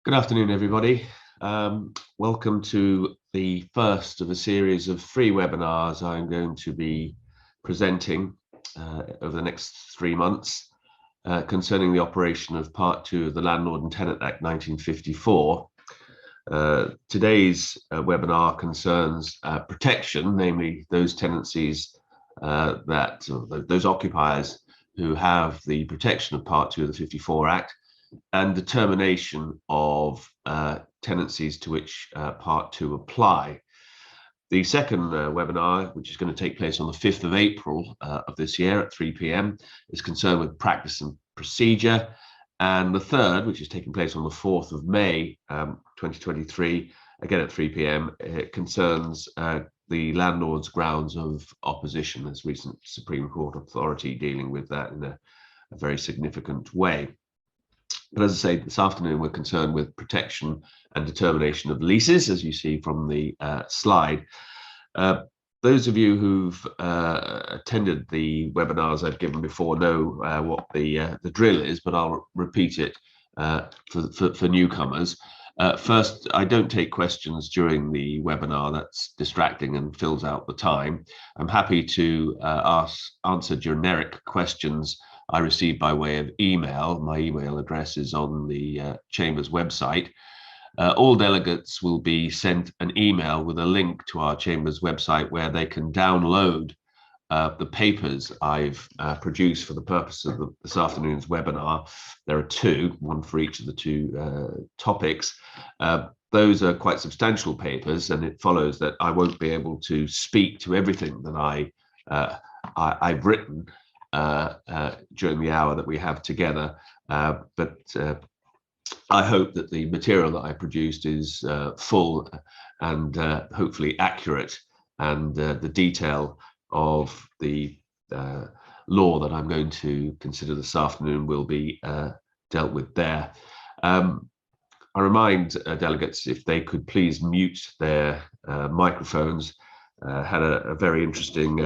Good afternoon, everybody. Welcome to the first of a series of free webinars I'm going to be presenting over the next 3 months concerning the operation of Part 2 of the Landlord and Tenant Act 1954. Today's webinar concerns protection, namely those tenancies those occupiers who have the protection of Part 2 of the 54 Act, and determination of tenancies to which Part 2 apply. The second webinar, which is going to take place on the 5th of April of this year at 3 p.m, is concerned with practice and procedure. And the third, which is taking place on the 4th of May 2023, again at 3 p.m, it concerns the landlord's grounds of opposition. There's recent Supreme Court authority dealing with that in a very significant way. But as I say, this afternoon we're concerned with protection and determination of leases, as you see from the slide. Those of you who've attended the webinars I've given before know what the drill is, but I'll repeat it for newcomers. First, I don't take questions during the webinar. That's distracting and fills out the time. I'm happy to answer generic questions I received by way of email. My email address is on the Chamber's website. All delegates will be sent an email with a link to our Chamber's website where they can download the papers I've produced for the purpose of this afternoon's webinar. There are two, one for each of the two topics. Those are quite substantial papers, and it follows that I won't be able to speak to everything that I've written during the hour that we have together, but I hope that the material that I produced is full and hopefully accurate, and the detail of the law that I'm going to consider this afternoon will be dealt with there. I remind delegates if they could please mute their microphones. Had a very interesting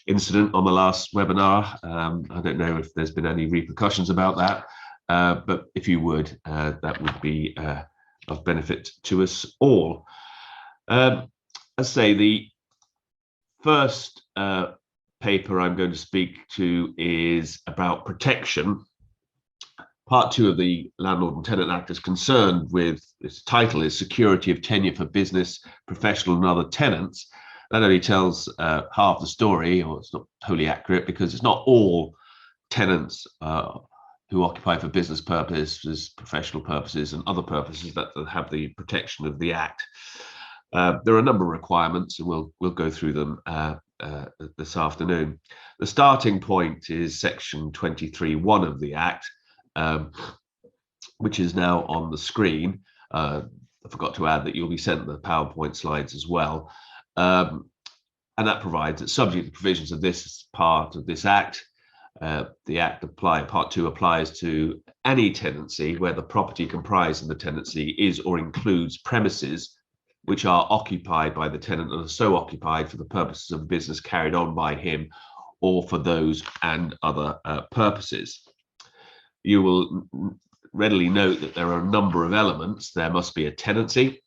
incident on the last webinar. I don't know if there's been any repercussions about that, but if you would, that would be of benefit to us all. As I say, the first paper I'm going to speak to is about protection. Part 2 of the Landlord and Tenant Act is concerned with, its title is Security of Tenure for Business, Professional and Other Tenants. That only tells half the story, or it's not totally accurate, because it's not all tenants who occupy for business purposes, professional purposes, and other purposes that have the protection of the Act. There are a number of requirements, and we'll go through them this afternoon. The starting point is section 23(1) of the Act, which is now on the screen. I forgot to add that you'll be sent the PowerPoint slides as well. And that provides that, subject to the provisions of this part of this Act, the Act Part 2 applies to any tenancy where the property comprised in the tenancy is or includes premises which are occupied by the tenant and are so occupied for the purposes of business carried on by him or for those and other purposes. You will readily note that there are a number of elements. There must be a tenancy.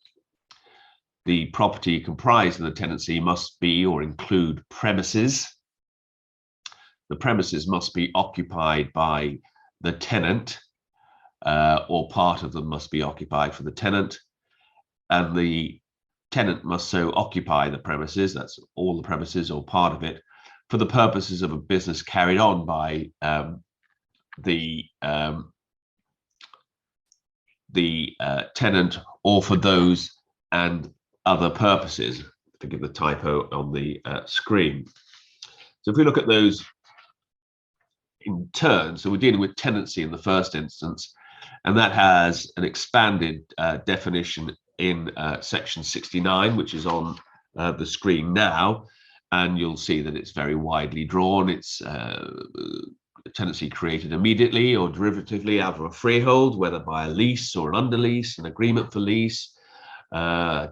The property comprised in the tenancy must be or include premises. The premises must be occupied by the tenant, or part of them must be occupied for the tenant, and the tenant must so occupy the premises, that's all the premises or part of it, for the purposes of a business carried on by the tenant or for those and other purposes. Forgive the typo on the screen. So if we look at those in turn, so we're dealing with tenancy in the first instance, and that has an expanded definition in section 69, which is on the screen now, and you'll see that it's very widely drawn. It's tenancy created immediately or derivatively out of a freehold, whether by a lease or an underlease, an agreement for lease,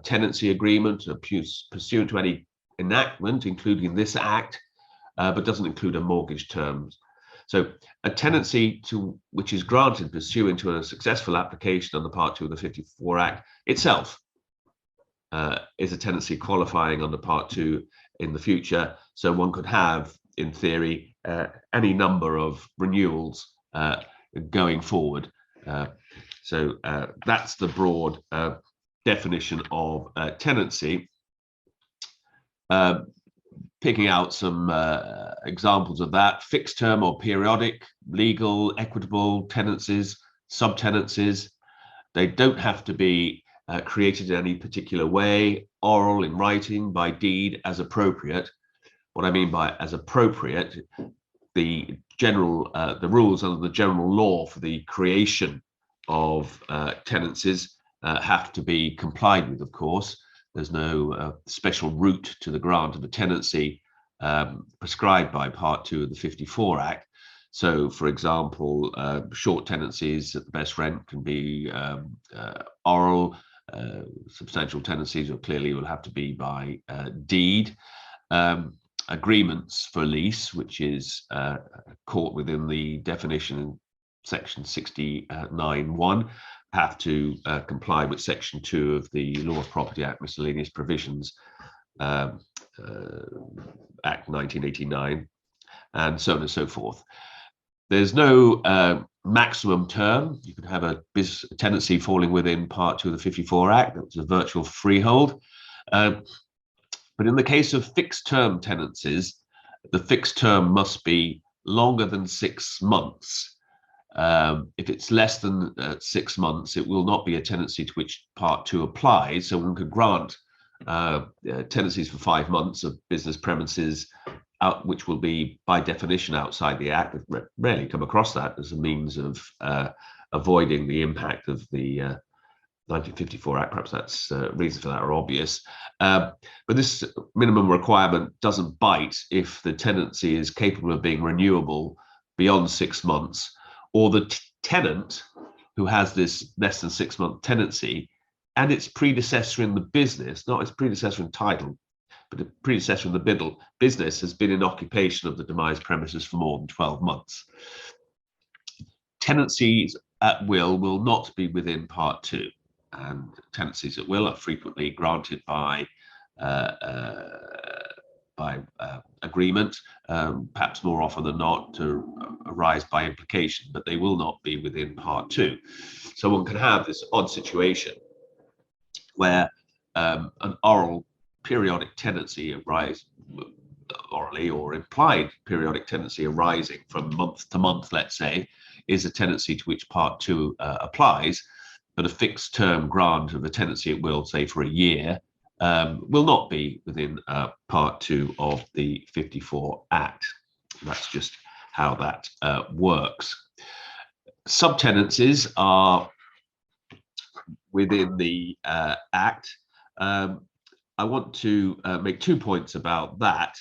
tenancy agreement pursuant to any enactment, including this Act, but doesn't include a mortgage terms. So a tenancy which is granted pursuant to a successful application under Part 2 of the 54 Act itself is a tenancy qualifying under Part 2 in the future. So one could have, in theory, any number of renewals going forward. So that's the broad definition of tenancy. Picking out some examples of that: fixed term or periodic, legal, equitable tenancies, subtenancies. They don't have to be created in any particular way, oral, in writing, by deed, as appropriate. What I mean by as appropriate, the rules under the general law for the creation of tenancies have to be complied with, of course. There's no special route to the grant of a tenancy prescribed by Part 2 of the 54 Act. So, for example, short tenancies at the best rent can be oral. Substantial tenancies clearly will have to be by deed. Agreements for lease, which is caught within the definition in Section 69(1), have to comply with Section 2 of the Law of Property Act, Miscellaneous Provisions, Act 1989, and so on and so forth. There's no maximum term. You could have a tenancy falling within Part 2 of the 54 Act. That was a virtual freehold. But in the case of fixed term tenancies, the fixed term must be longer than 6 months. If it's less than 6 months, it will not be a tenancy to which Part 2 applies. So one could grant tenancies for 5 months of business premises, which will be by definition outside the Act. We've rarely come across that as a means of avoiding the impact of the 1954 Act. Perhaps that's reasons for that are obvious. But this minimum requirement doesn't bite if the tenancy is capable of being renewable beyond 6 months, or the tenant who has this less than 6 month tenancy and its predecessor in the business, not its predecessor in title, but the predecessor in the business has been in occupation of the demised premises for more than 12 months. Tenancies at will not be within Part 2, and tenancies at will are frequently granted by agreement, perhaps more often than not to arise by implication, but they will not be within Part 2. So one can have this odd situation where an oral periodic tenancy orally or implied periodic tenancy arising from month to month, let's say, is a tenancy to which Part 2 applies, but a fixed term grant of a tenancy at will, say for a year, will not be within Part 2 of the 54 Act. That's just how that works. Subtenancies are within the Act. I want to make 2 points about that.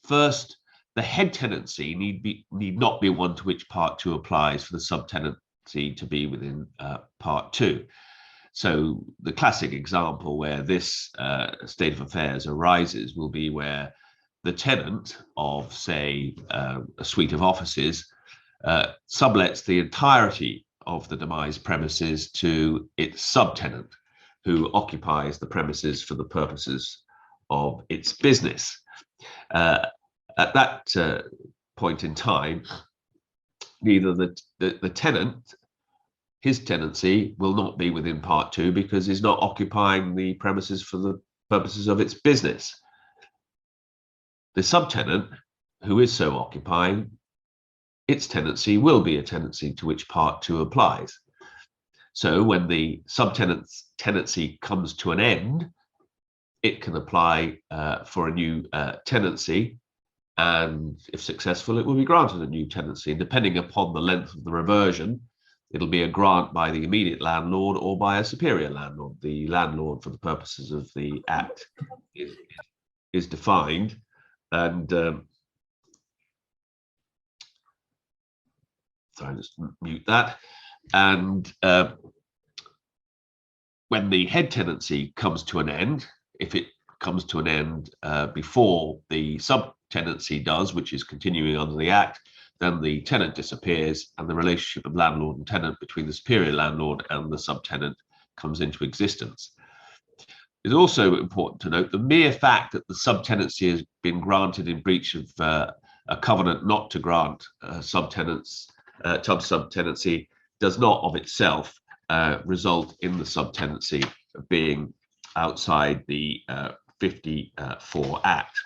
First, the head tenancy need not be one to which Part 2 applies for the subtenancy to be within Part 2. So the classic example where this state of affairs arises will be where the tenant of, say, a suite of offices sublets the entirety of the demised premises to its subtenant, who occupies the premises for the purposes of its business. At that point in time, neither the tenant, his tenancy will not be within Part 2 because he's not occupying the premises for the purposes of its business. The subtenant, who is so occupying, its tenancy will be a tenancy to which Part 2 applies. So when the subtenant's tenancy comes to an end, it can apply for a new tenancy, and if successful, it will be granted a new tenancy. And depending upon the length of the reversion, it'll be a grant by the immediate landlord or by a superior landlord. The landlord, for the purposes of the Act, is defined, and sorry, just mute that. And when the head tenancy comes to an end, if it comes to an end before the subtenancy does, which is continuing under the Act, then the tenant disappears and the relationship of landlord and tenant between the superior landlord and the subtenant comes into existence. It's also important to note the mere fact that the subtenancy has been granted in breach of a covenant not to grant subtenancy does not of itself result in the subtenancy being outside the 54 Act.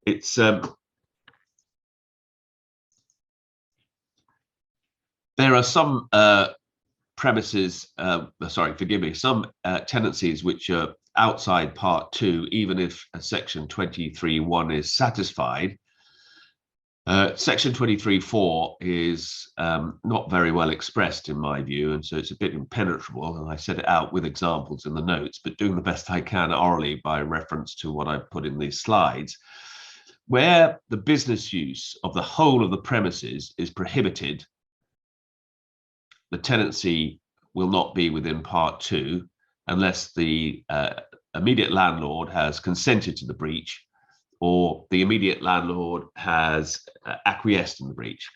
It's there are some premises, some tenancies which are outside Part 2, even if Section 23(1) is satisfied. Section 23(4) is not very well expressed in my view, and so it's a bit impenetrable, and I set it out with examples in the notes, but doing the best I can orally by reference to what I put in these slides. Where the business use of the whole of the premises is prohibited, the tenancy will not be within Part 2 unless the immediate landlord has consented to the breach or the immediate landlord has acquiesced in the breach.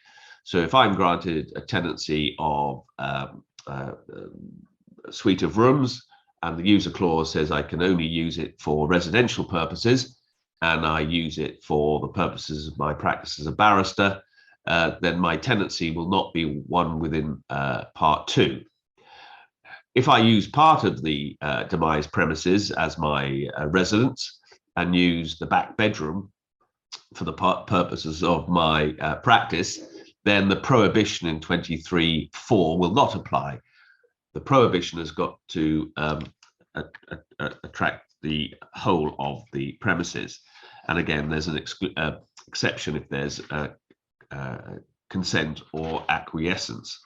So if I'm granted a tenancy of a suite of rooms and the user clause says I can only use it for residential purposes, and I use it for the purposes of my practice as a barrister, then my tenancy will not be one within Part 2. If I use part of the demise premises as my residence and use the back bedroom for the purposes of my practice, then the prohibition in 23(4) will not apply. The prohibition has got to attract the whole of the premises. And again, there's an exception if there's consent or acquiescence.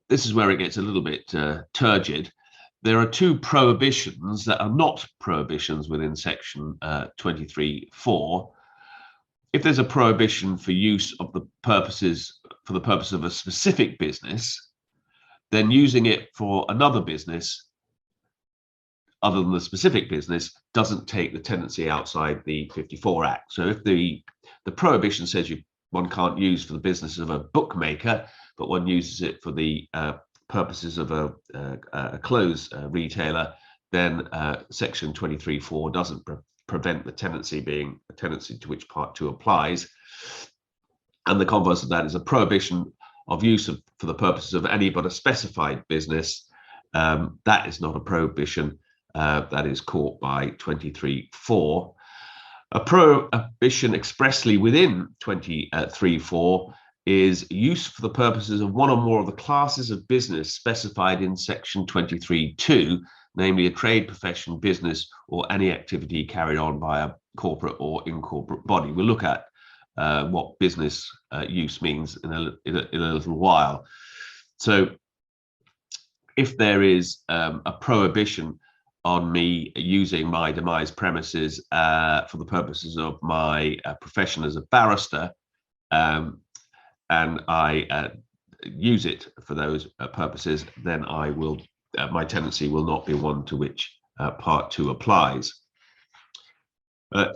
This is where it gets a little bit turgid. There are two prohibitions that are not prohibitions within Section 23(4). If there's a prohibition for use of the purposes for the purpose of a specific business, then using it for another business other than the specific business doesn't take the tenancy outside the 54 Act. So if the prohibition says one can't use for the business of a bookmaker, but one uses it for the purposes of a clothes retailer, then Section 23(4) doesn't prevent the tenancy being a tenancy to which Part 2 applies. And the converse of that is a prohibition of use for the purposes of any but a specified business. That is not a prohibition. That is caught by 23(4). A prohibition expressly within 23(4) is use for the purposes of one or more of the classes of business specified in Section 23(2), namely a trade, profession, business, or any activity carried on by a corporate or incorporate body. We'll look at what business use means in a little while. So if there is a prohibition on me using my demise premises for the purposes of my profession as a barrister, and I use it for those purposes, then I will my tenancy will not be one to which Part 2 applies.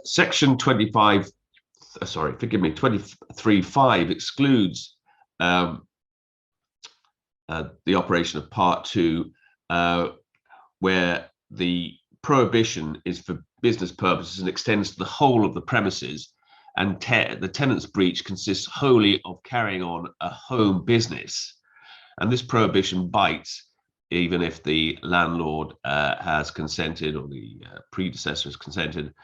Section 23(5) excludes the operation of Part 2 where the prohibition is for business purposes and extends to the whole of the premises, and the tenant's breach consists wholly of carrying on a home business. And this prohibition bites even if the landlord has consented, or the predecessor has consented,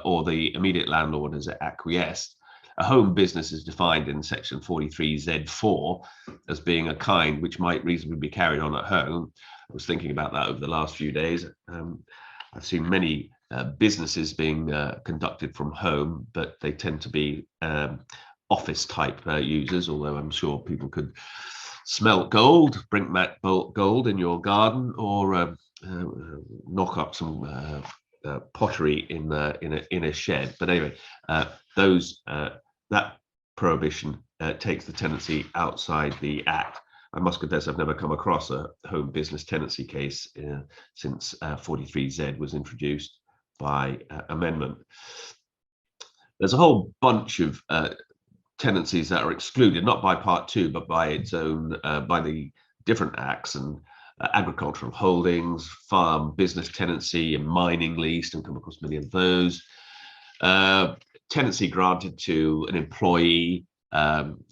or the immediate landlord has acquiesced. A home business is defined in Section 43(z)(4) as being a kind which might reasonably be carried on at home. I was thinking about that over the last few days. I've seen many businesses being conducted from home, but they tend to be office type users, although I'm sure people could smelt gold, bring back gold in your garden, or knock up some pottery in a shed. But anyway, that prohibition takes the tenancy outside the Act. I must confess I've never come across a home business tenancy case since 43(z) was introduced by amendment. There's a whole bunch of tenancies that are excluded, not by Part 2, but by its own, by the different acts, and agricultural holdings, farm business tenancy, and mining lease, and come across many of those. Tenancy granted to an employee,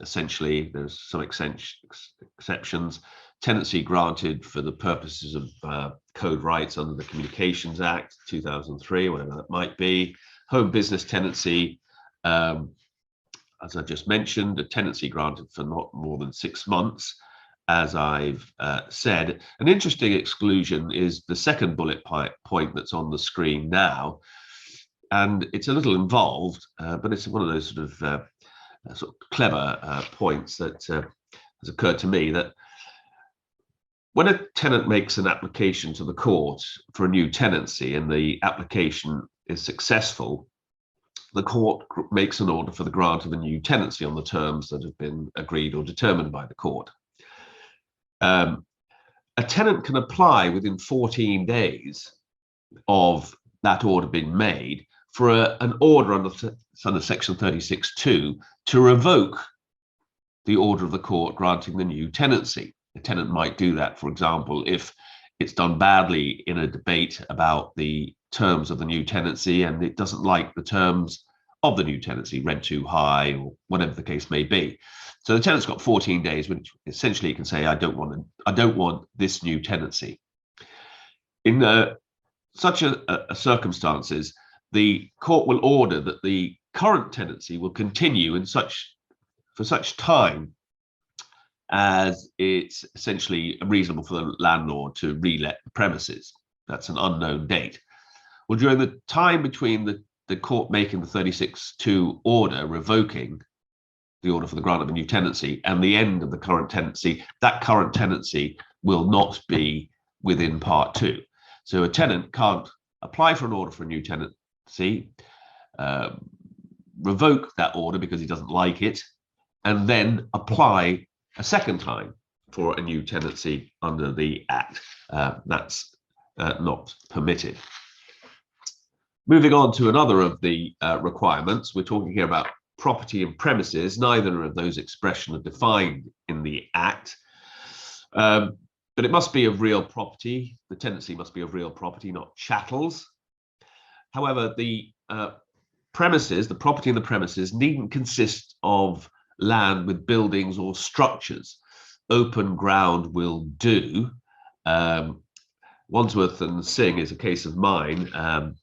essentially, there's some exceptions. Tenancy granted for the purposes of code rights under the Communications Act 2003, whatever that might be. Home business tenancy, as I just mentioned, a tenancy granted for not more than 6 months. As I've said, an interesting exclusion is the second bullet point that's on the screen now. And it's a little involved, but it's one of those sort of clever points that has occurred to me, that when a tenant makes an application to the court for a new tenancy and the application is successful, the court makes an order for the grant of a new tenancy on the terms that have been agreed or determined by the court. A tenant can apply within 14 days of that order being made for an order under Section 36(2) to revoke the order of the court granting the new tenancy. The tenant might do that, for example, if it's done badly in a debate about the terms of the new tenancy and it doesn't like the terms of the new tenancy, rent too high or whatever the case may be. So the tenant's got 14 days, which essentially he can say, I don't want this new tenancy. In such circumstances, the court will order that the current tenancy will continue for such time as it's essentially reasonable for the landlord to relet the premises. That's an unknown date. Well, during the time between the court making the 36(2) order revoking the order for the grant of a new tenancy and the end of the current tenancy, that current tenancy will not be within Part 2. So a tenant can't apply for an order for a new tenancy, revoke that order because he doesn't like it, and then apply a second time for a new tenancy under the Act. That's not permitted. Moving on to another of the requirements, we're talking here about property and premises. Neither of those expressions are defined in the Act, but it must be of real property. The tenancy must be of real property, not chattels. However, the premises, the property and the premises, needn't consist of land with buildings or structures. Open ground will do. Wandsworth and Singh is a case of mine,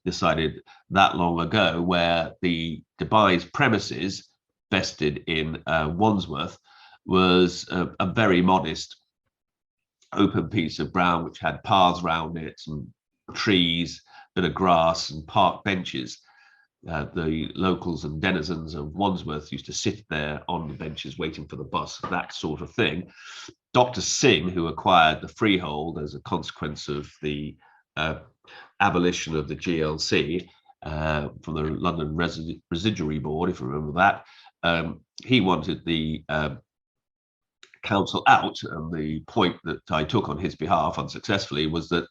decided that long ago, where the devised premises vested in Wandsworth was a very modest open piece of ground which had paths around it, some trees, bit of grass and park benches. The locals and denizens of Wandsworth used to sit there on the benches waiting for the bus, that sort of thing. Dr. Singh, who acquired the freehold as a consequence of the abolition of the GLC from the London Residuary Board, if you remember that, he wanted the council out, and the point that I took on his behalf unsuccessfully was that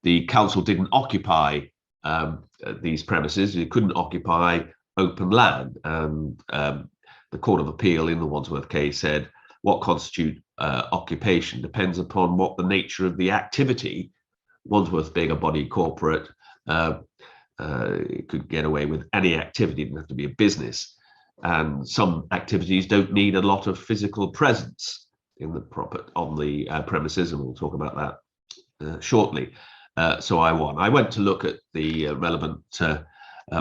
the council didn't occupy these premises. It couldn't occupy open land, and the Court of Appeal in the Wandsworth case said what constitutes occupation depends upon what the nature of the activity. Wandsworth being a body corporate, it could get away with any activity. It didn't have to be a business, and some activities don't need a lot of physical presence in the premises, and we'll talk about that shortly. So I won. I went to look at the relevant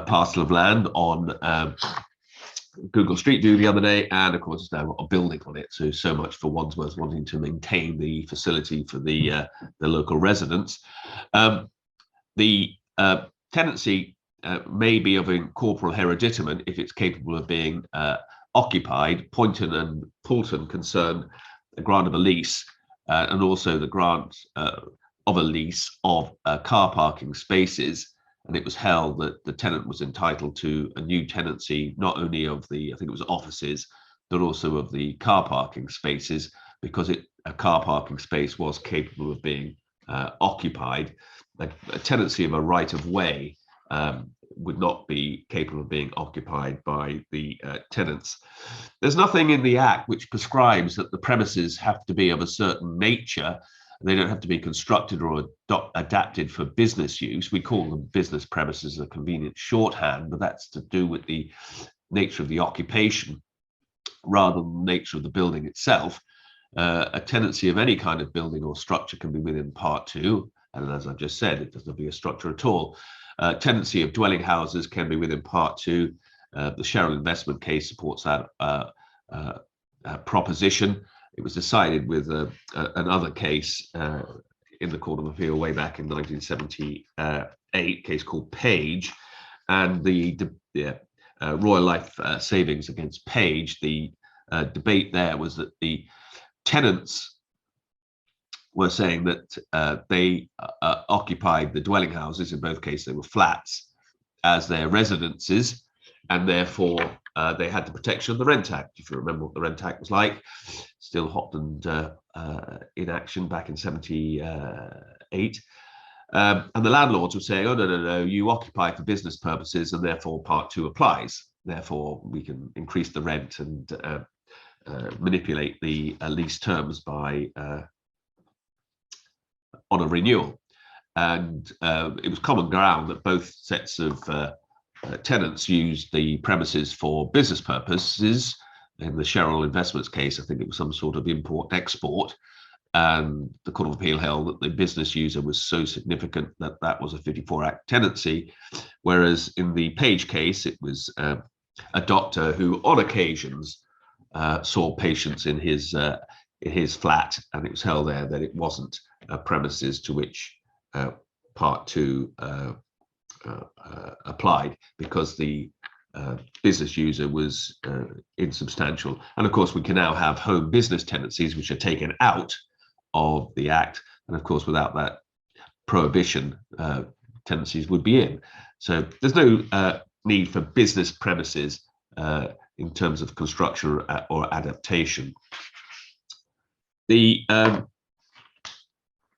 parcel of land on Google Street View the other day, and of course it's now got a building on it. So much for Wandsworth wanting to maintain the facility for the local residents. The tenancy may be of incorporeal hereditament if it's capable of being occupied. Poynton and Poulton concern the grant of a lease, and also the grant of a lease of car parking spaces, and it was held that the tenant was entitled to a new tenancy, not only of the, I think it was offices, but also of the car parking spaces, because a car parking space was capable of being occupied. A tenancy of a right of way would not be capable of being occupied by the tenants. There's nothing in the Act which prescribes that the premises have to be of a certain nature. They don't have to be constructed or adapted for business use. We call them business premises, a convenient shorthand, but that's to do with the nature of the occupation rather than the nature of the building itself. A tenancy of any kind of building or structure can be within Part 2, and as I've just said, it doesn't be a structure at all. Tenancy of dwelling houses can be within Part 2. The Sherrill investment case supports that proposition. It was decided with another case in the Court of Appeal way back in 1978, case called Page, and the Royal Life Savings against Page. The debate there was that the tenants were saying that they occupied the dwelling houses, in both cases they were flats, as their residences, and therefore they had the protection of the Rent Act. If you remember what the Rent Act was like, still hot and in action back in 78. And the landlords were saying, oh, no, you occupy for business purposes, and therefore Part 2 applies. Therefore, we can increase the rent and manipulate the lease terms by on a renewal. And it was common ground that both sets of tenants used the premises for business purposes. In the Sherrill Investments case, I think it was some sort of import-export, and the Court of Appeal held that the business user was so significant that that was a 54 Act tenancy, whereas in the Page case, it was a doctor who, on occasions, saw patients in his flat, and it was held there that it wasn't premises to which Part 2 applied, because the business user was insubstantial. And of course, we can now have home business tenancies which are taken out of the Act, and of course, without that prohibition, tenancies would be in. So there's no need for business premises in terms of construction or adaptation. One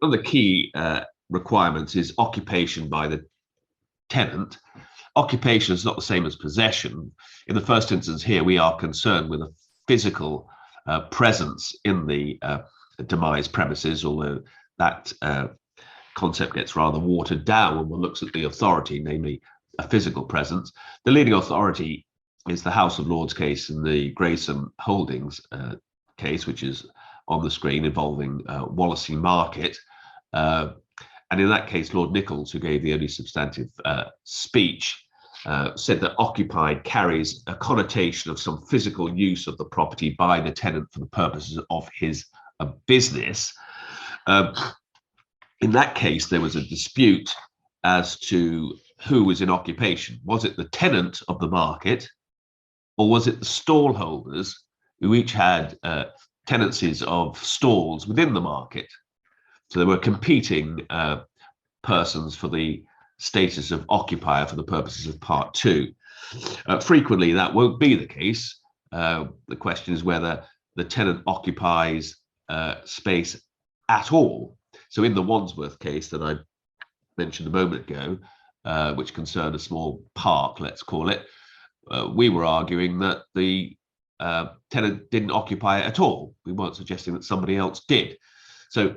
of the key requirements is occupation by the tenant. Occupation is not the same as possession. In the first instance here, we are concerned with a physical presence in the demise premises, although that concept gets rather watered down when one looks at the authority, namely a physical presence. The leading authority is the House of Lords case in the Grayson Holdings case, which is on the screen, involving Wallasey Market. And in that case, Lord Nichols, who gave the only substantive speech, said that occupied carries a connotation of some physical use of the property by the tenant for the purposes of his business. In that case, there was a dispute as to who was in occupation. Was it the tenant of the market, or was it the stall holders who each had tenancies of stalls within the market? So there were competing persons for the status of occupier for the purposes of Part 2. Frequently, that won't be the case. The question is whether the tenant occupies space at all. So in the Wandsworth case that I mentioned a moment ago, which concerned a small park, let's call it, we were arguing that the tenant didn't occupy it at all. We weren't suggesting that somebody else did. So,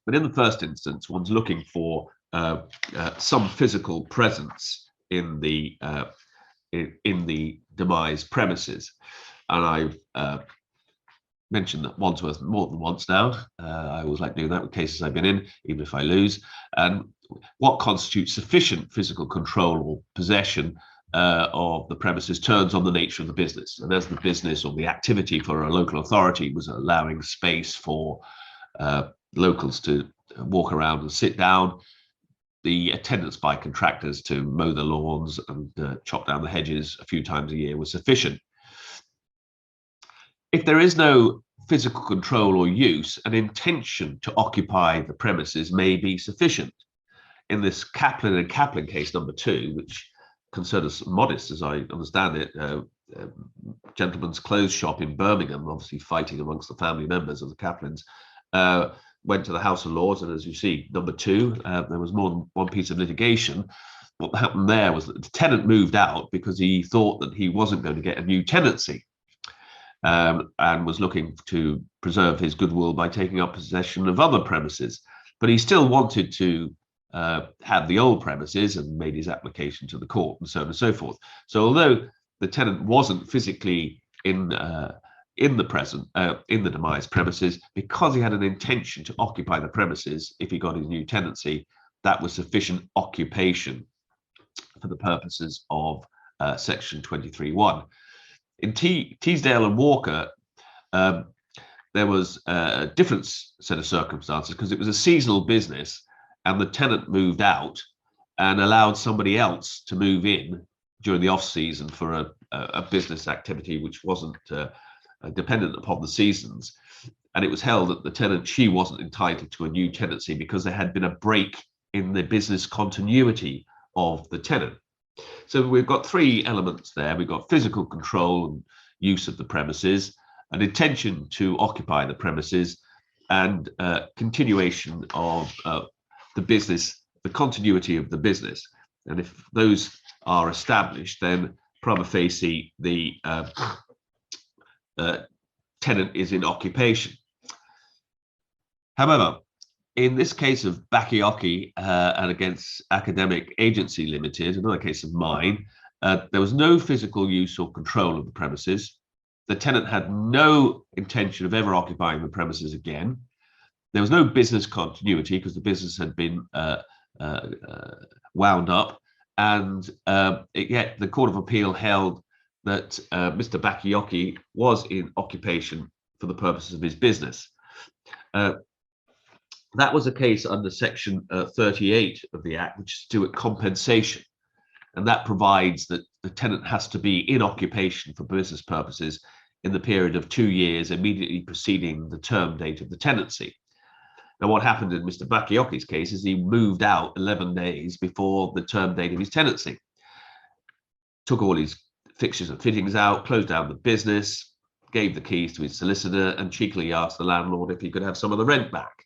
but in the first instance, one's looking for some physical presence in the demise premises, and I've mentioned that Wandsworth more than once now. I always like doing that with cases I've been in, even if I lose. And what constitutes sufficient physical control or possession of the premises turns on the nature of the business. And as the business or the activity for a local authority was allowing space for locals to walk around and sit down, the attendance by contractors to mow the lawns and chop down the hedges a few times a year was sufficient. If there is no physical control or use, an intention to occupy the premises may be sufficient. In this Kaplan and Kaplan case number 2, which concerned us modest, as I understand it, gentleman's clothes shop in Birmingham, obviously fighting amongst the family members of the Kaplans, went to the House of Lords, and as you see, number 2, there was more than one piece of litigation. what happened there was that the tenant moved out because he thought that he wasn't going to get a new tenancy, and was looking to preserve his goodwill by taking up possession of other premises. But he still wanted to have the old premises and made his application to the court and so on and so forth. So although the tenant wasn't physically in the demised premises, because he had an intention to occupy the premises if he got his new tenancy, that was sufficient occupation for the purposes of section 23(1). In Teesdale and Walker, there was a different set of circumstances because it was a seasonal business and the tenant moved out and allowed somebody else to move in during the off season for a business activity which wasn't dependent upon the seasons. And it was held that the tenant, she wasn't entitled to a new tenancy because there had been a break in the business continuity of the tenant. So we've got three elements there. We've got physical control and use of the premises, an intention to occupy the premises, and continuation of the business, the continuity of the business. And if those are established, then prima facie the tenant is in occupation. However, in this case of Bakayoko and against Academic Agency Limited, another case of mine, there was no physical use or control of the premises. The tenant had no intention of ever occupying the premises again. There was no business continuity because the business had been wound up, and yet the Court of Appeal held that Mr. Bakayoko was in occupation for the purposes of his business. That was a case under section 38 of the Act, which is to do with compensation. And that provides that the tenant has to be in occupation for business purposes in the period of 2 years immediately preceding the term date of the tenancy. Now, what happened in Mr. Bakayoko's case is he moved out 11 days before the term date of his tenancy, took all his fixtures and fittings out, closed down the business, gave the keys to his solicitor, and cheekily asked the landlord if he could have some of the rent back.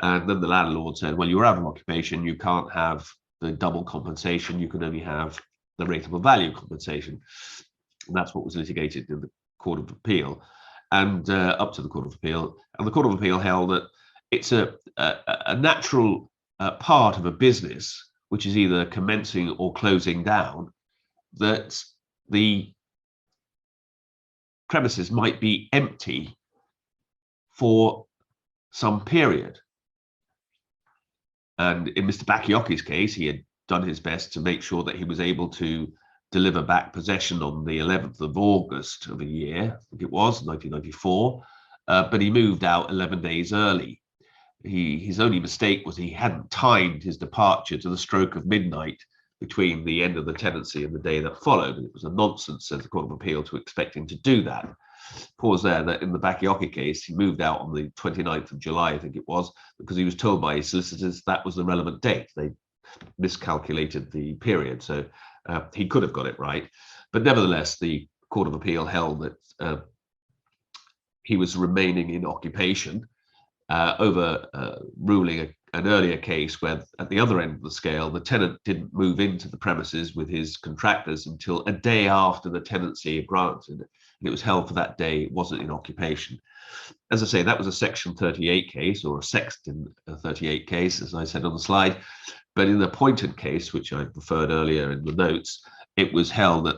And then the landlord said, well, you're out of occupation, you can't have the double compensation, you can only have the rateable value compensation. And that's what was litigated in the Court of Appeal and up to the Court of Appeal. And the Court of Appeal held that it's a natural part of a business, which is either commencing or closing down, that the premises might be empty for some period. And in Mr. Bakayoko's case, he had done his best to make sure that he was able to deliver back possession on the 11th of August of a year, I think it was, 1994, but he moved out 11 days early. His only mistake was he hadn't timed his departure to the stroke of midnight between the end of the tenancy and the day that followed. And it was a nonsense, says the Court of Appeal, to expect him to do that. Pause there, that in the Bakayoko case, he moved out on the 29th of July, I think it was, because he was told by his solicitors that was the relevant date. They miscalculated the period, so he could have got it right. But nevertheless, the Court of Appeal held that he was remaining in occupation, overruling an earlier case where at the other end of the scale, the tenant didn't move into the premises with his contractors until a day after the tenancy granted. And it was held for that day, it wasn't in occupation. As I say, that was a section 38 case, or a sexton 38 case, as I said on the slide. But in the appointed case, which I referred earlier in the notes, it was held that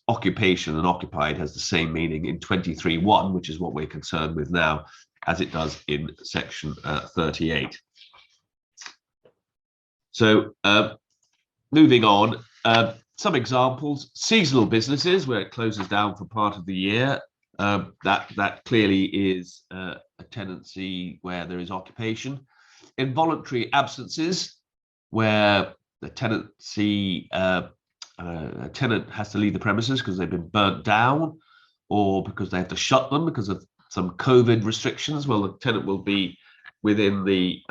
occupation and occupied has the same meaning in 23(1), which is what we're concerned with now, as it does in section 38. So moving on, some examples: seasonal businesses where it closes down for part of the year. That clearly is a tenancy where there is occupation. Involuntary absences, where the tenancy a tenant has to leave the premises because they've been burnt down, or because they have to shut them because of some COVID restrictions. Well, the tenant will be within the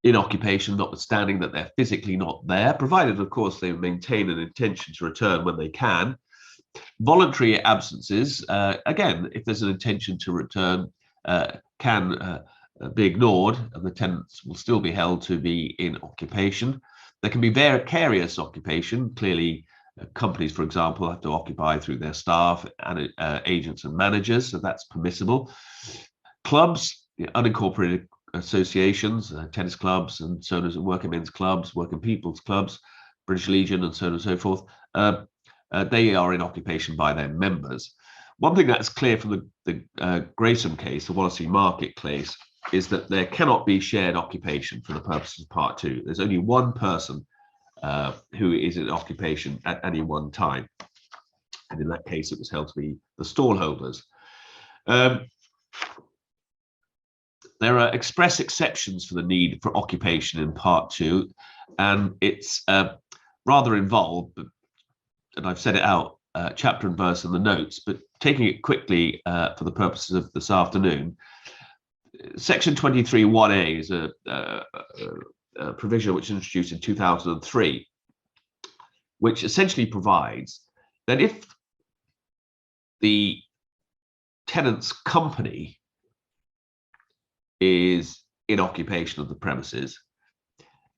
in occupation, notwithstanding that they're physically not there, provided, of course, they maintain an intention to return when they can. Voluntary absences, again, if there's an intention to return, can be ignored, and the tenants will still be held to be in occupation. There can be vicarious occupation. Clearly, companies, for example, have to occupy through their staff and agents and managers, so that's permissible. Clubs, unincorporated associations, tennis clubs, and so on, as working men's clubs, working people's clubs, British Legion, and so on and so forth. They are in occupation by their members. One thing that's clear from the Grayson case, the Wallasey Market case, is that there cannot be shared occupation for the purposes of Part 2. There's only one person who is in occupation at any one time. And in that case, it was held to be the stallholders. There are express exceptions for the need for occupation in Part 2, and it's rather involved, and I've set it out chapter and verse in the notes, but taking it quickly for the purposes of this afternoon. Section 23(1)(a) is a provision which was introduced in 2003, which essentially provides that if the tenant's company is in occupation of the premises,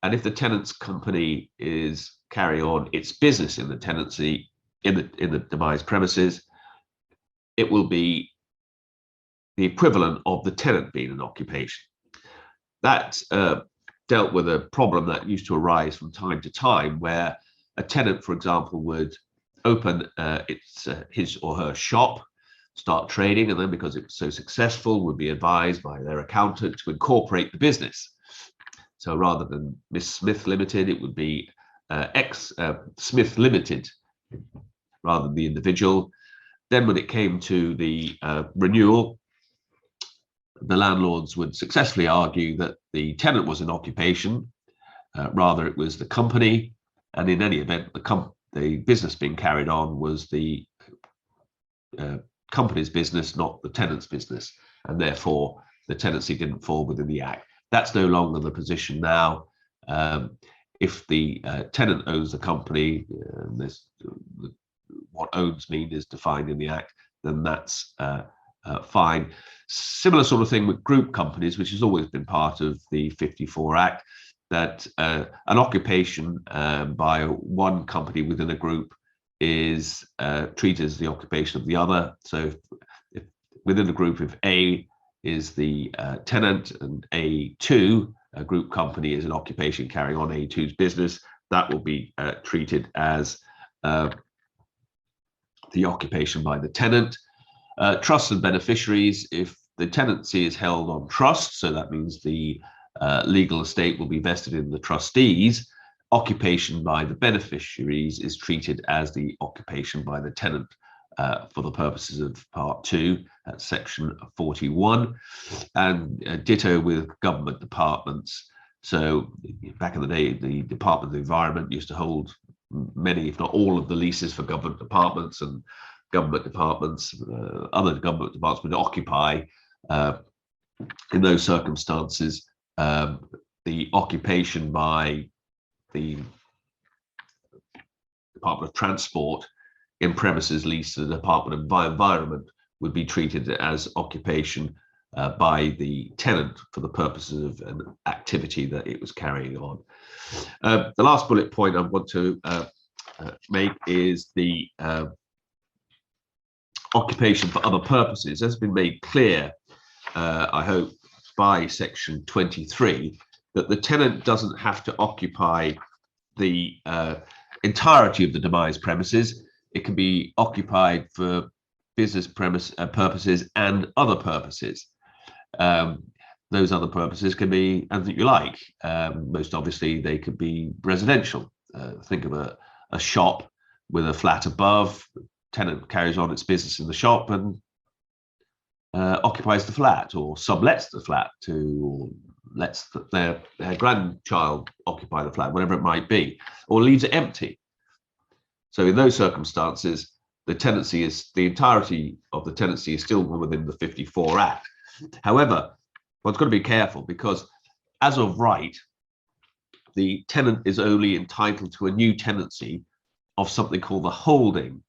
and if the tenant's company is carrying on its business in the tenancy in the demised premises, it will be the equivalent of the tenant being in occupation. That dealt with a problem that used to arise from time to time, where a tenant, for example, would open his or her shop, start trading, and then because it was so successful, would be advised by their accountant to incorporate the business. So rather than Miss Smith Limited, it would be X Smith Limited, rather than the individual. Then when it came to the renewal, the landlords would successfully argue that the tenant was in occupation, rather it was the company, and in any event, the business being carried on was the company's business, not the tenant's business, and therefore the tenancy didn't fall within the Act. That's no longer the position now. If the tenant owns the company, what owns mean is defined in the Act, then that's fine. Similar sort of thing with group companies, which has always been part of the 54 Act, that an occupation by one company within a group is treated as the occupation of the other. So if within the group, if A is the tenant and A2, a group company, is an occupation carrying on A2's business, that will be treated as the occupation by the tenant. Trusts and beneficiaries, if the tenancy is held on trust, so that means the legal estate will be vested in the trustees, occupation by the beneficiaries is treated as the occupation by the tenant for the purposes of Part 2, that's Section 41, and ditto with government departments. So back in the day, the Department of the Environment used to hold many, if not all, of the leases for government departments, and government departments, other government departments would occupy. In those circumstances, the occupation by the Department of Transport in premises leased to the Department of Environment would be treated as occupation by the tenant for the purposes of an activity that it was carrying on. The last bullet point I want to make is the occupation for other purposes. As has been made clear, I hope, by Section 23, that the tenant doesn't have to occupy the entirety of the demised premises. It can be occupied for business purposes and other purposes. Those other purposes can be anything you like. Most obviously, they could be residential. Think of a shop with a flat above. Tenant carries on its business in the shop and occupies the flat, or sublets the flat to, or lets their grandchild occupy the flat, whatever it might be, or leaves it empty. So in those circumstances, the tenancy is, the entirety of the tenancy is still within the 54 Act. However, one's got to be careful, because as of right, the tenant is only entitled to a new tenancy of something called the holding.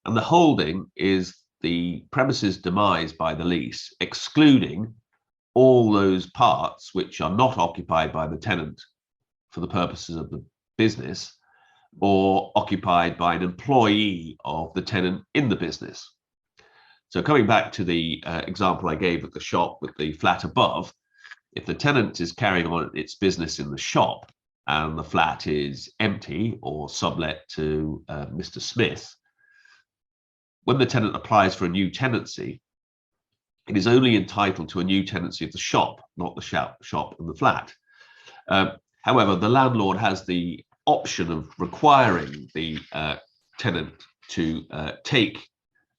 And the holding is the premises demised by the lease, excluding all those parts which are not occupied by the tenant for the purposes of the business or occupied by an employee of the tenant in the business. So coming back to the example I gave at the shop with the flat above, if the tenant is carrying on its business in the shop and the flat is empty or sublet to Mr. Smith, when the tenant applies for a new tenancy, it is only entitled to a new tenancy of the shop, not the shop and the flat. However, the landlord has the option of requiring the tenant to take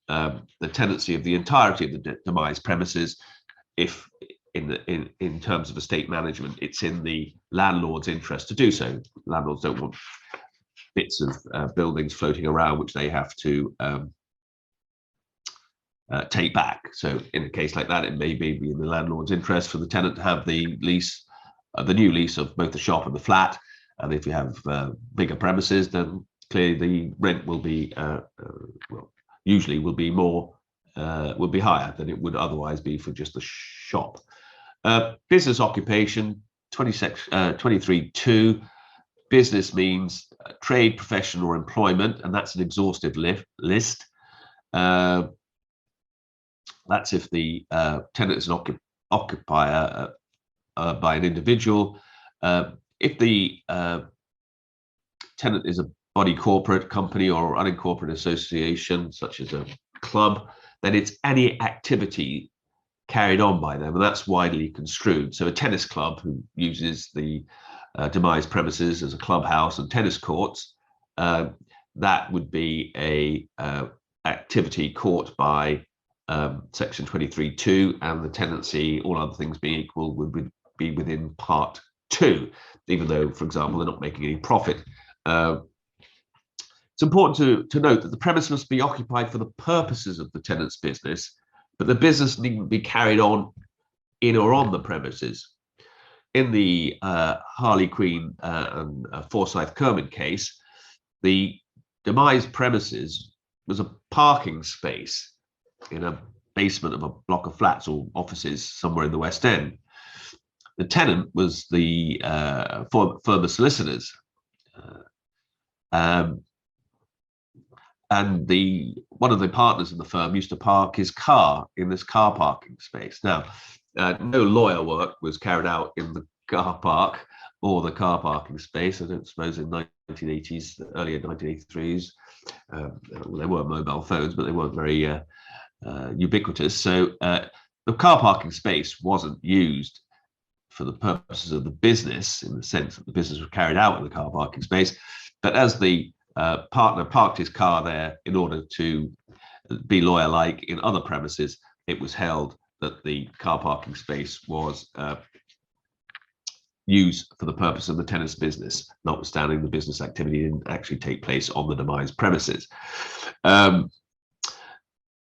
the tenancy of the entirety of the demise premises if in terms of estate management it's in the landlord's interest to do so. Landlords don't want bits of buildings floating around which they have to take back. So in a case like that, it may be in the landlord's interest for the tenant to have the lease, the new lease of both the shop and the flat. And if you have bigger premises, then clearly the rent will be well, usually will be more, will be higher than it would otherwise be for just the shop. Business occupation 23(2). Business means trade, profession, or employment, and that's an exhaustive list. That's if the tenant is an occupier by an individual. If the tenant is a body corporate, company, or unincorporated association, such as a club, then it's any activity carried on by them, and that's widely construed. So a tennis club who uses the demise premises as a clubhouse and tennis courts, that would be a activity caught by section 23(2), and the tenancy, all other things being equal, would be within part 2, even though, for example, they're not making any profit. It's important to note that the premise must be occupied for the purposes of the tenant's business, but the business needn't be carried on in or on the premises. In the Harley Quinn and Forsyth Kerman case, the demise premises was a parking space in a basement of a block of flats or offices somewhere in the West End. The tenant was the firm of solicitors, and one of the partners in the firm used to park his car in this car parking space. Now, no lawyer work was carried out in the car park or the car parking space. I don't suppose in 1980s, earlier 1983s, well, there were mobile phones, but they weren't very ubiquitous. So the car parking space wasn't used for the purposes of the business, in the sense that the business was carried out in the car parking space. But as the partner parked his car there in order to be lawyer-like in other premises, it was held that the car parking space was used for the purpose of the tenant's business, notwithstanding the business activity didn't actually take place on the demise premises.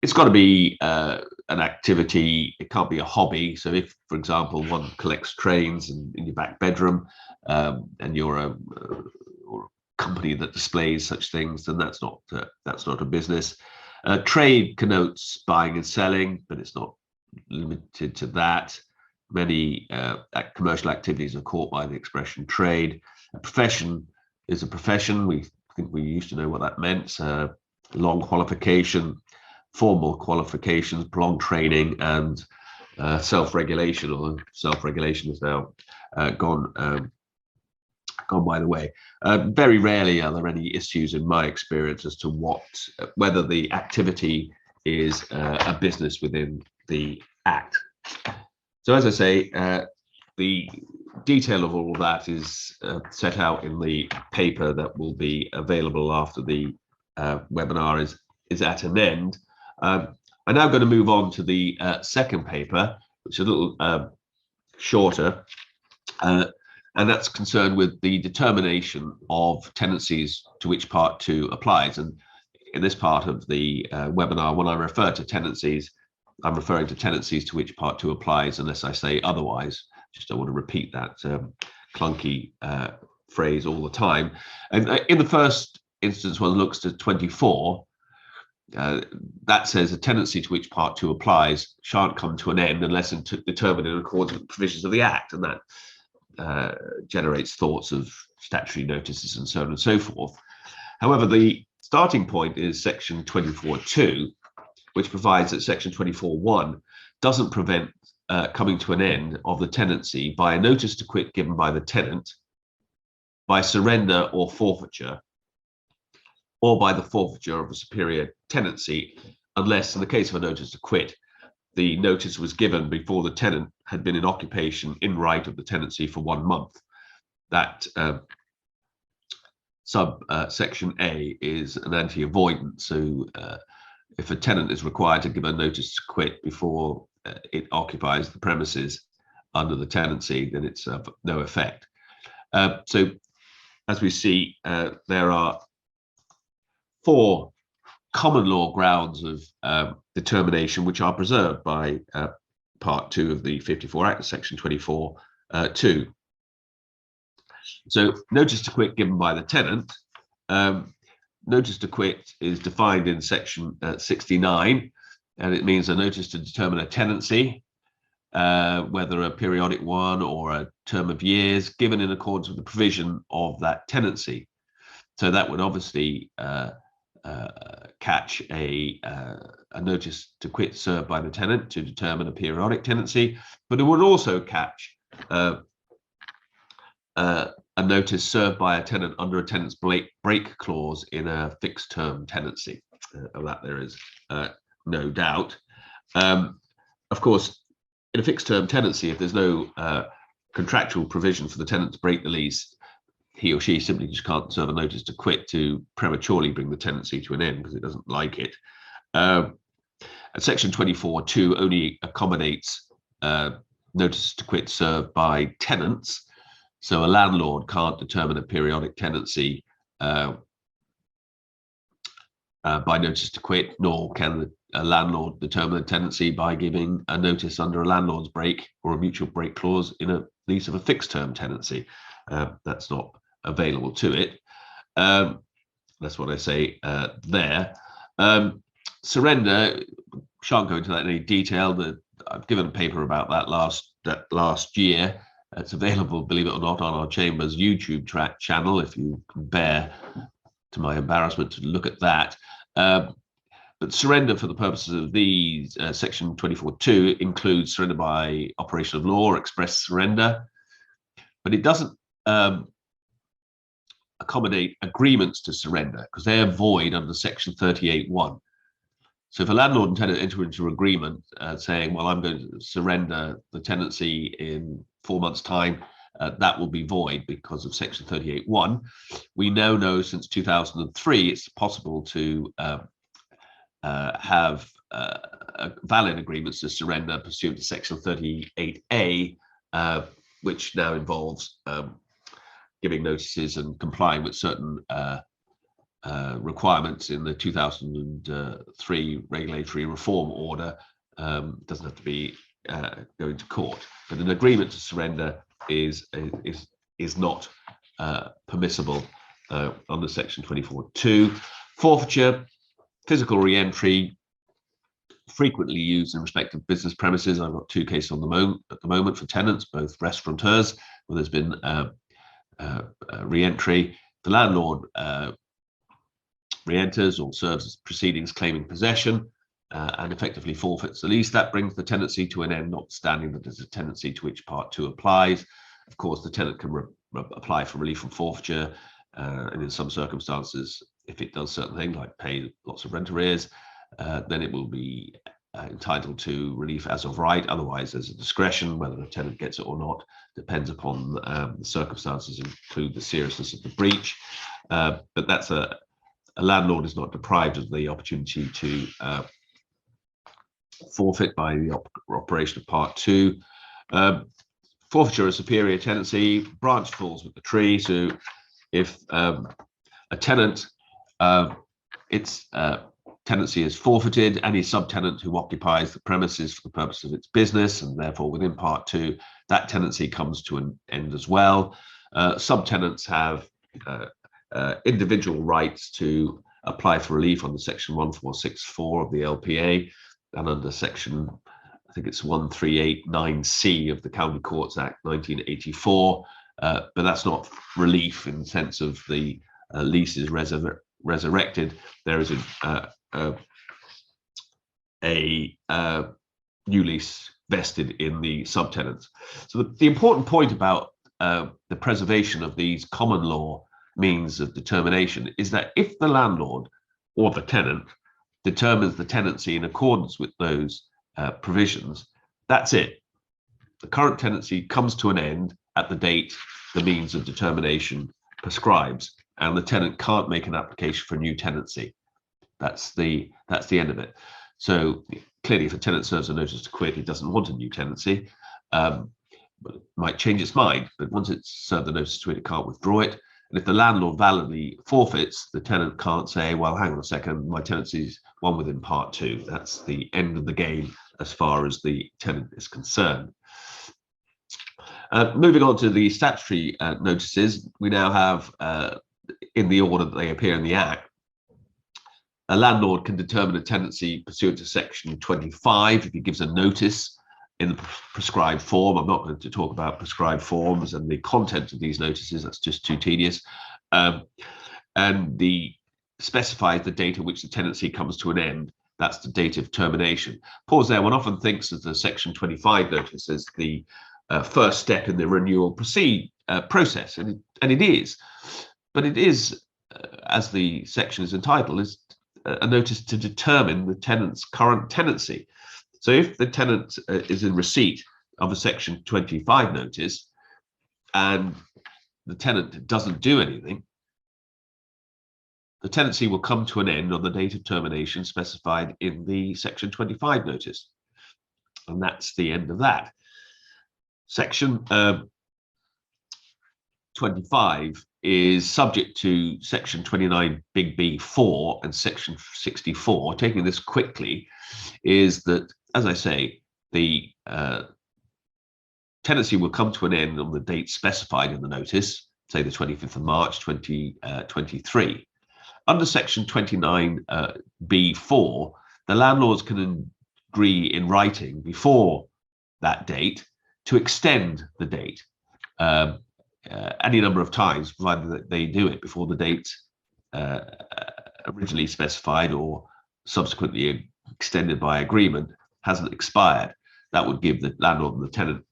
It's got to be an activity. It can't be a hobby. So if, for example, one collects trains in your back bedroom, and you're a company that displays such things, then that's not a business. Trade connotes buying and selling, but it's not limited to that. Many commercial activities are caught by the expression trade. A profession is a profession. We think we used to know what that meant. Long qualification, formal qualifications, prolonged training, and self-regulation, although self-regulation is now gone by the way. Very rarely are there any issues in my experience as to whether the activity is a business within the Act. So as I say, the detail of all of that is set out in the paper that will be available after the webinar is at an end. I'm now going to move on to the second paper, which is a little shorter, and that's concerned with the determination of tenancies to which Part 2 applies. And in this part of the webinar, when I refer to tenancies, I'm referring to tenancies to which Part 2 applies, unless I say otherwise. Just don't want to repeat that clunky phrase all the time. And in the first instance, one looks to 24. That says a tenancy to which Part 2 applies shan't come to an end unless determined in accordance with the provisions of the Act, and that generates thoughts of statutory notices and so on and so forth. However, the starting point is section 24.2, which provides that section 24.1 doesn't prevent coming to an end of the tenancy by a notice to quit given by the tenant, by surrender or forfeiture, or by the forfeiture of a superior tenancy, unless in the case of a notice to quit, the notice was given before the tenant had been in occupation in right of the tenancy for 1 month. That subsection A is an anti-avoidance. So if a tenant is required to give a notice to quit before it occupies the premises under the tenancy, then it's of no effect. So as we see, there are 4 common law grounds of determination which are preserved by Part 2 of the 54 Act, Section 24.2. So notice to quit given by the tenant. Notice to quit is defined in Section 69, and it means a notice to determine a tenancy, whether a periodic one or a term of years, given in accordance with the provision of that tenancy. So that would obviously catch a notice to quit served by the tenant to determine a periodic tenancy, but it would also catch a notice served by a tenant under a tenant's break clause in a fixed term tenancy. Of that there is no doubt. Of course, in a fixed term tenancy, if there's no contractual provision for the tenant to break the lease, he or she simply just can't serve a notice to quit to prematurely bring the tenancy to an end because it doesn't like it. And Section 24.2 only accommodates notices to quit served by tenants. So a landlord can't determine a periodic tenancy by notice to quit, nor can a landlord determine a tenancy by giving a notice under a landlord's break or a mutual break clause in a lease of a fixed term tenancy. That's not available to it. That's what I say there. Surrender, shan't go into that in any detail. I've given a paper about that last year. It's available, believe it or not, on our Chamber's YouTube channel, if you can bear, to my embarrassment, to look at that. But surrender for the purposes of these, Section 24.2 includes surrender by operation of law or express surrender, but it doesn't accommodate agreements to surrender because they are void under Section 38.1. So if a landlord and tenant enter into an agreement saying, well, I'm going to surrender the tenancy in 4 months' time, that will be void because of Section 38.1. We now know since 2003 it's possible to have valid agreements to surrender pursuant to Section 38A, which now involves giving notices and complying with certain requirements in the 2003 regulatory reform order. Doesn't have to be going to court, but an agreement to surrender is not permissible under Section 24.2. Forfeiture, physical re-entry, frequently used in respect of business premises. I've got 2 cases at the moment for tenants, both restaurateurs, where there's been re-entry. The landlord re-enters or serves as proceedings claiming possession and effectively forfeits the lease. That brings the tenancy to an end, notwithstanding that there's a tenancy to which Part 2 applies. Of course, the tenant can apply for relief from forfeiture, and in some circumstances, if it does certain things like pay lots of rent arrears, then it will be entitled to relief as of right. Otherwise, there's a discretion. Whether the tenant gets it or not depends upon the circumstances, include the seriousness of the breach. But that's a landlord is not deprived of the opportunity to forfeit by the operation of Part 2. Forfeiture of superior tenancy, branch falls with the tree. So if a tenant, its tenancy is forfeited, any subtenant who occupies the premises for the purpose of its business, and therefore within Part 2, that tenancy comes to an end as well. Subtenants have individual rights to apply for relief under Section 1464 of the LPA and under Section think it's 1389C of the County Courts Act 1984, but that's not relief in the sense of the lease is resurrected. There is a new lease vested in the subtenants. So the important point about the preservation of these common law means of determination is that if the landlord or the tenant determines the tenancy in accordance with those provisions, that's it. The current tenancy comes to an end at the date the means of determination prescribes, and the tenant can't make an application for a new tenancy. That's the end of it. So clearly, if a tenant serves a notice to quit, it doesn't want a new tenancy. But it might change its mind, but once it's served the notice to quit, it can't withdraw it. And if the landlord validly forfeits, the tenant can't say, well, hang on a second, my tenancy's one within part 2. That's the end of the game as far as the tenant is concerned. Moving on to the statutory notices, we now have, in the order that they appear in the Act, a landlord can determine a tenancy pursuant to section 25 if he gives a notice in the prescribed form. I'm not going to talk about prescribed forms and the content of these notices, that's just too tedious. And the specifies the date at which the tenancy comes to an end. That's the date of termination. Pause there. One often thinks of the section 25 notice as the first step in the renewal process, and it is. But it is, as the section is entitled, is a notice to determine the tenant's current tenancy. So if the tenant is in receipt of a section 25 notice and the tenant doesn't do anything, the tenancy will come to an end on the date of termination specified in the section 25 notice. And that's the end of that. Section 25 is subject to section 29 big B4 and section 64. Taking this quickly is that, as I say, the tenancy will come to an end on the date specified in the notice, say the 25th of March 2023. Under section 29 B4, the landlords can agree in writing before that date to extend the date any number of times, provided that they do it before the date originally specified or subsequently extended by agreement hasn't expired. That would give the landlord and the tenant,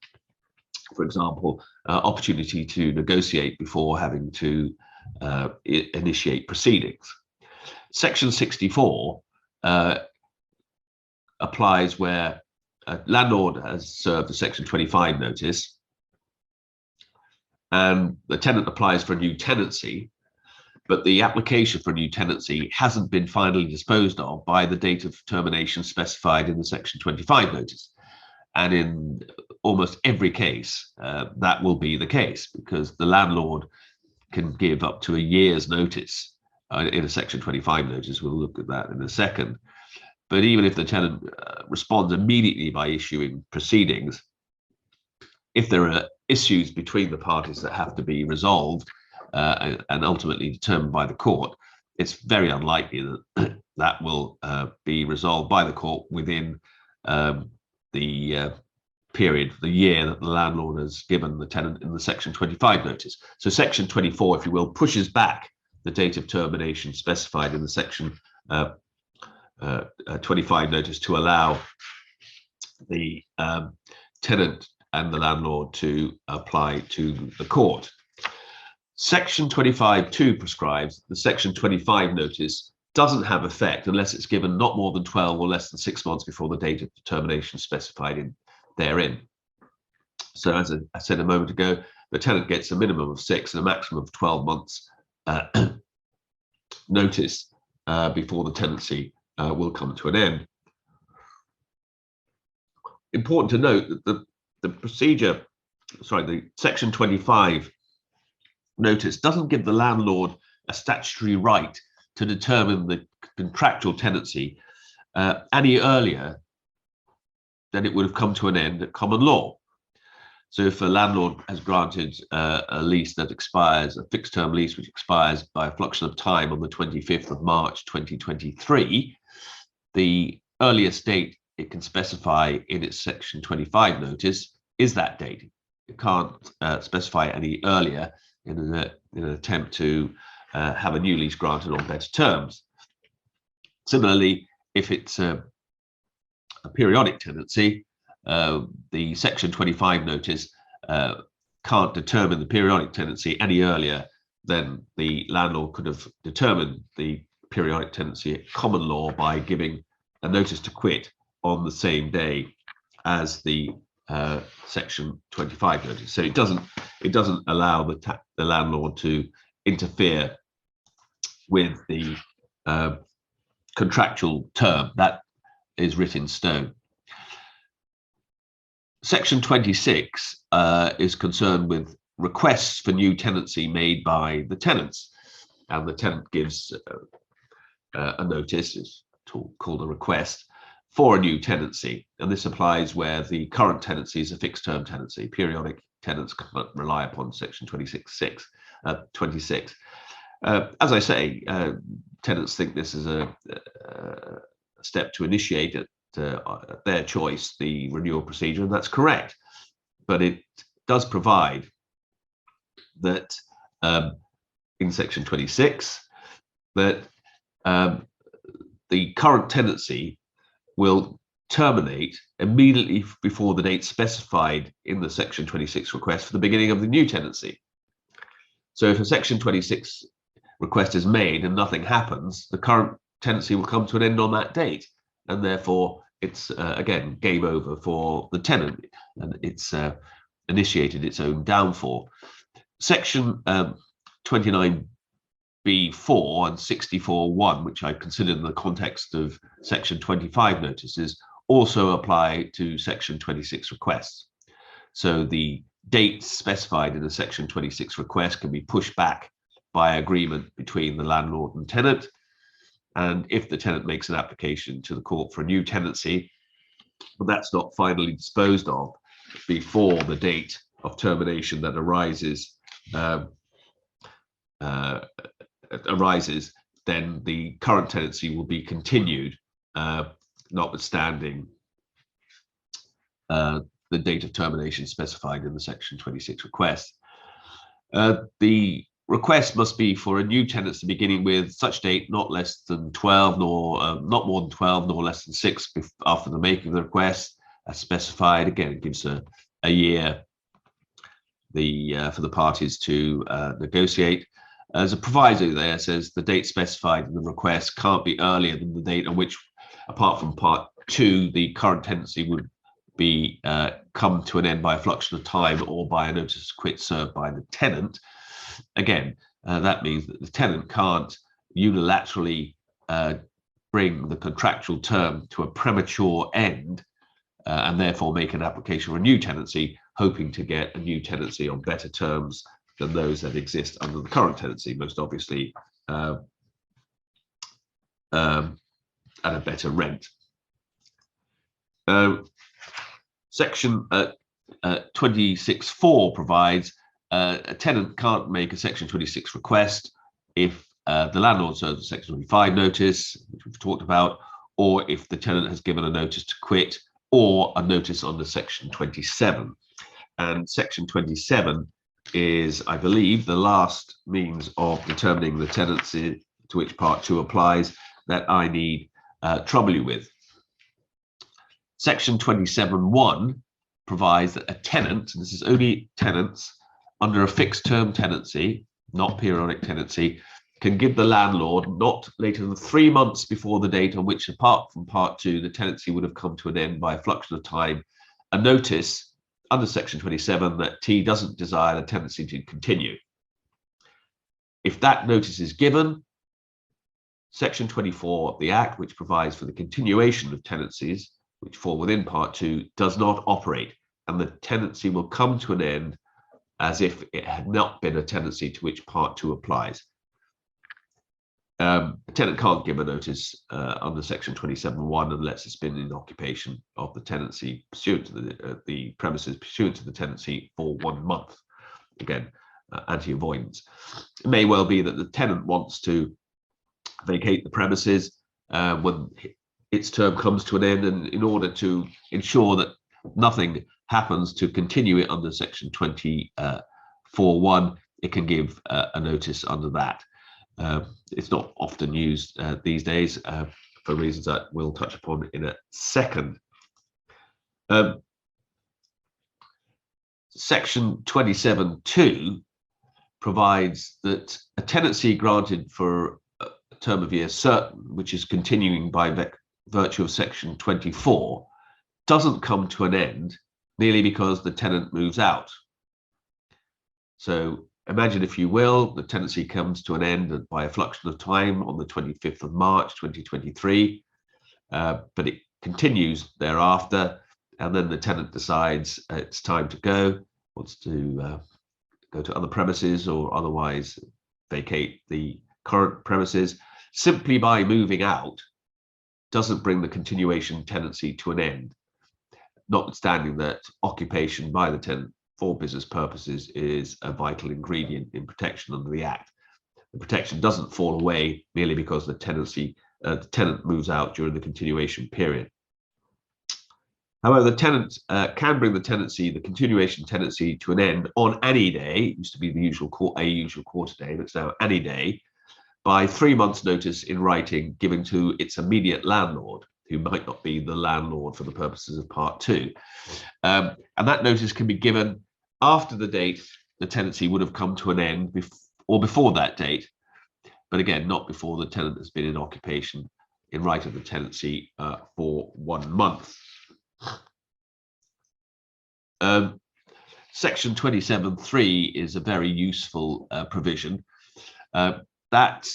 for example, opportunity to negotiate before having to initiate proceedings. Section 64 applies where a landlord has served a section 25 notice and the tenant applies for a new tenancy, but the application for a new tenancy hasn't been finally disposed of by the date of termination specified in the section 25 notice. And in almost every case, that will be the case, because the landlord can give up to a year's notice in a section 25 notice. We'll look at that in a second. But even if the tenant responds immediately by issuing proceedings, if there are issues between the parties that have to be resolved and ultimately determined by the court, it's very unlikely that that will be resolved by the court within the period, the year that the landlord has given the tenant in the section 25 notice. So section 24, if you will, pushes back the date of termination specified in the section 25 notice to allow the tenant and the landlord to apply to the court. Section 25(2) prescribes the section 25 notice doesn't have effect unless it's given not more than 12 or less than 6 months before the date of determination specified in therein. So as I said a moment ago, the tenant gets a minimum of 6 and a maximum of 12 months notice before the tenancy will come to an end. Important to note that the section 25 notice doesn't give the landlord a statutory right to determine the contractual tenancy any earlier than it would have come to an end at common law. So if a landlord has granted a lease that expires, a fixed term lease which expires by a fluxion of time on the 25th of March 2023, the earliest date it can specify in its section 25 notice is that date. It can't specify any earlier in an attempt to have a new lease granted on better terms. Similarly, if it's a periodic tenancy, the section 25 notice can't determine the periodic tenancy any earlier than the landlord could have determined the periodic tenancy at common law by giving a notice to quit on the same day as the section 25 notice. So it doesn't allow the landlord to interfere with the contractual term that is written in stone. Section 26 is concerned with requests for new tenancy made by the tenants, and the tenant gives a notice, it's called a request, for a new tenancy, and this applies where the current tenancy is a fixed term tenancy. Periodic tenants can't rely upon section 26. As I say, tenants think this is a step to initiate at their choice the renewal procedure, and that's correct. But it does provide that in section 26 that the current tenancy will terminate immediately before the date specified in the section 26 request for the beginning of the new tenancy. So if a section 26 request is made and nothing happens, the current tenancy will come to an end on that date, and therefore it's again game over for the tenant, and it's initiated its own downfall. Section 29B4 and 64(1), which I considered in the context of section 25 notices, also apply to section 26 requests. So the dates specified in the section 26 request can be pushed back by agreement between the landlord and tenant. And if the tenant makes an application to the court for a new tenancy, but that's not finally disposed of before the date of termination that arises, then the current tenancy will be continued, notwithstanding the date of termination specified in the section 26 request. The request must be for a new tenancy beginning with such date not less than 12, nor not more than 12, nor less than 6 after the making of the request, as specified. Again, it gives a year for the parties to negotiate. As a proviso there says the date specified in the request can't be earlier than the date on which, apart from part 2, the current tenancy would be come to an end by a fluxion of time or by a notice to quit served by the tenant. Again, that means that the tenant can't unilaterally bring the contractual term to a premature end and therefore make an application for a new tenancy, hoping to get a new tenancy on better terms than those that exist under the current tenancy, most obviously at a better rent. Section 26(4) provides a tenant can't make a section 26 request if the landlord serves a section 25 notice, which we've talked about, or if the tenant has given a notice to quit or a notice under section 27. And section 27 is, I believe, the last means of determining the tenancy to which part 2 applies that I need trouble you with. Section 27(1) provides that a tenant, and this is only tenants under a fixed term tenancy, not periodic tenancy, can give the landlord not later than 3 months before the date on which, apart from part 2, the tenancy would have come to an end by a fluxion of time, a notice under section 27 that T doesn't desire the tenancy to continue. If that notice is given, section 24 of the Act, which provides for the continuation of tenancies which fall within part 2, does not operate, and the tenancy will come to an end as if it had not been a tenancy to which part 2 applies. A tenant can't give a notice under section 27(1) unless it's been in occupation of the tenancy pursuant to the premises pursuant to the tenancy for 1 month. Again, anti-avoidance. It may well be that the tenant wants to vacate the premises when its term comes to an end, and in order to ensure that nothing happens to continue it under section 24(1), it can give a notice under that. It's not often used these days for reasons that we'll touch upon in a second. Section 27(2) provides that a tenancy granted for a term of year certain, which is continuing by virtue of section 24, doesn't come to an end merely because the tenant moves out. So imagine, if you will, the tenancy comes to an end by a fluxion of time on the 25th of March 2023, but it continues thereafter, and then the tenant decides it's time to go, wants to go to other premises or otherwise vacate the current premises. Simply by moving out doesn't bring the continuation tenancy to an end, notwithstanding that occupation by the tenant for business purposes is a vital ingredient in protection under the Act. The protection doesn't fall away merely because the tenant moves out during the continuation period. However, the tenant can bring the continuation tenancy to an end on any day. It used to be the usual quarter day, but it's now any day, by 3 months' notice in writing given to its immediate landlord, who might not be the landlord for the purposes of Part 2. And that notice can be given after the date the tenancy would have come to an end, or before that date, but again, not before the tenant has been in occupation in right of the tenancy for 1 month. Section 27(3) is a very useful provision. That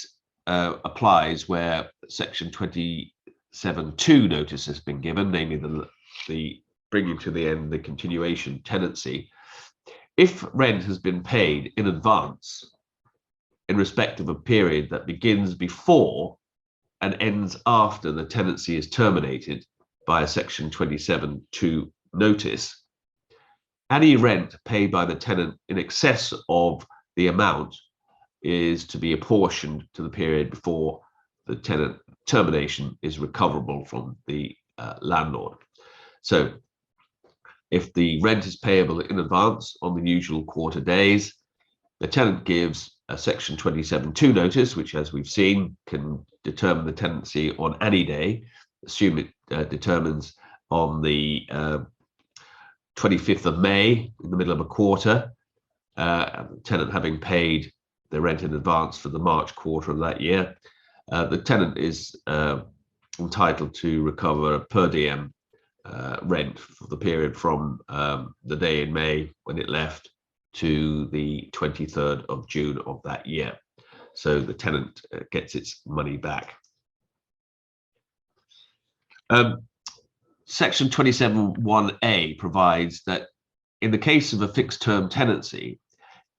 applies where section 27(2) notice has been given, namely the bringing to the end the continuation tenancy. If rent has been paid in advance in respect of a period that begins before and ends after the tenancy is terminated by a section 27(2) notice, any rent paid by the tenant in excess of the amount is to be apportioned to the period before the tenant termination is recoverable from the landlord. So if the rent is payable in advance on the usual quarter days, the tenant gives a section 27(2) notice, which, as we've seen, can determine the tenancy on any day. Assume it determines on the 25th of May, in the middle of a quarter, the tenant having paid the rent in advance for the March quarter of that year. The tenant is entitled to recover a per diem rent for the period from the day in May when it left to the 23rd of June of that year. So the tenant gets its money back. Section 27(1)(a) provides that in the case of a fixed term tenancy,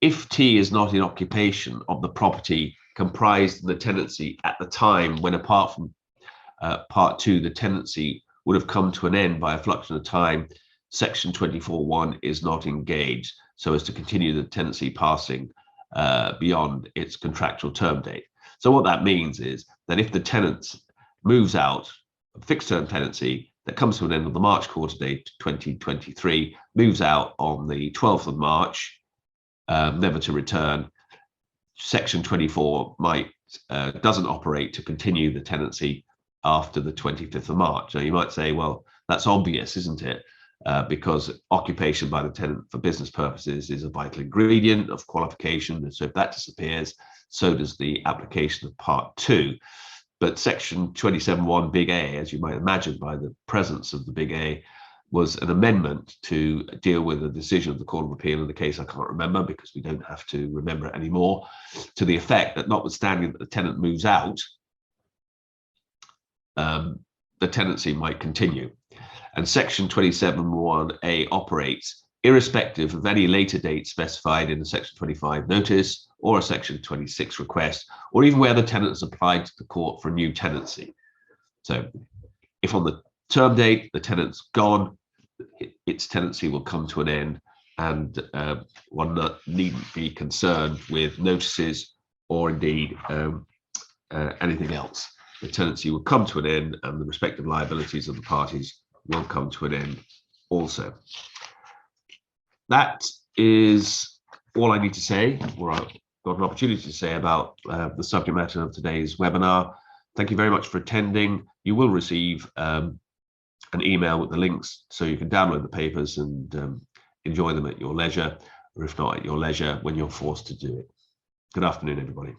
if T is not in occupation of the property comprised in the tenancy at the time when, apart from Part 2, the tenancy would have come to an end by a fluxion of time, section 24(1) is not engaged so as to continue the tenancy passing beyond its contractual term date. So what that means is that if the tenant moves out, a fixed term tenancy that comes to an end on the March quarter date 2023, moves out on the 12th of March, never to return, section 24 doesn't operate to continue the tenancy after the 25th of March. Now you might say, well, that's obvious, isn't it? Because occupation by the tenant for business purposes is a vital ingredient of qualification, and so if that disappears, so does the application of Part 2. But section 27(1) big A, as you might imagine by the presence of the big A, was an amendment to deal with a decision of the Court of Appeal in the case I can't remember because we don't have to remember it anymore, to the effect that notwithstanding that the tenant moves out, the tenancy might continue. And section 27(1)(a) operates irrespective of any later date specified in the section 25 notice or a section 26 request, or even where the tenant has applied to the court for a new tenancy. So if on the term date the tenant's gone, its tenancy will come to an end, and one needn't be concerned with notices or indeed anything else. the tenancy will come to an end and the respective liabilities of the parties will come to an end also. That is all I need to say, or I've got an opportunity to say about the subject matter of today's webinar. Thank you very much for attending. You will receive an email with the links so you can download the papers and enjoy them at your leisure, or if not at your leisure, when you're forced to do it. Good afternoon, everybody.